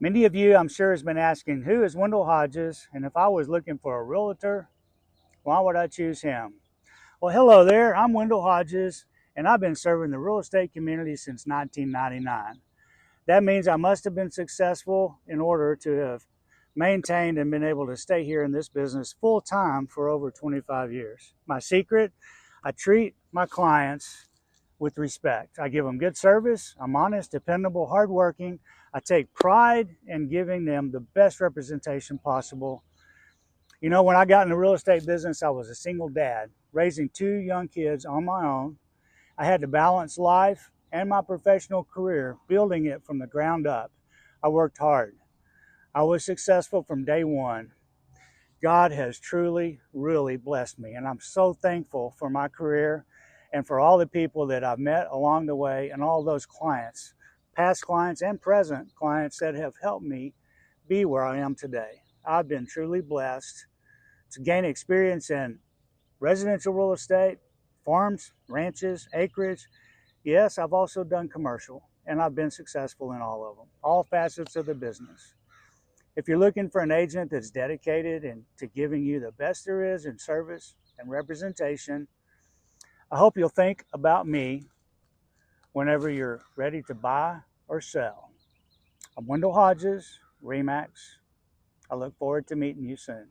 Many of you, I'm sure, has been asking, who is Wendell Hodges? And if I was looking for a realtor, why would I choose him? Well, hello there. I'm Wendell Hodges, and I've been serving the real estate community since 1999. That means I must have been successful in order to have maintained and been able to stay here in this business full time for over 25 years. My secret, I treat my clients with respect. I give them good service. I'm honest, dependable, hardworking. I take pride in giving them the best representation possible. You know, when I got in the real estate business, I was a single dad, raising two young kids on my own. I had to balance life and my professional career, building it from the ground up. I worked hard. I was successful from day one. God has truly, really blessed me, and I'm so thankful for my career and for all the people that I've met along the way and all those clients, past clients and present clients that have helped me be where I am today. I've been truly blessed to gain experience in residential real estate, farms, ranches, acreage. Yes, I've also done commercial, and I've been successful in all of them, all facets of the business. If you're looking for an agent that's dedicated and to giving you the best there is in service and representation, I hope you'll think about me whenever you're ready to buy or sell. I'm Wendell Hodges, REMAX. I look forward to meeting you soon.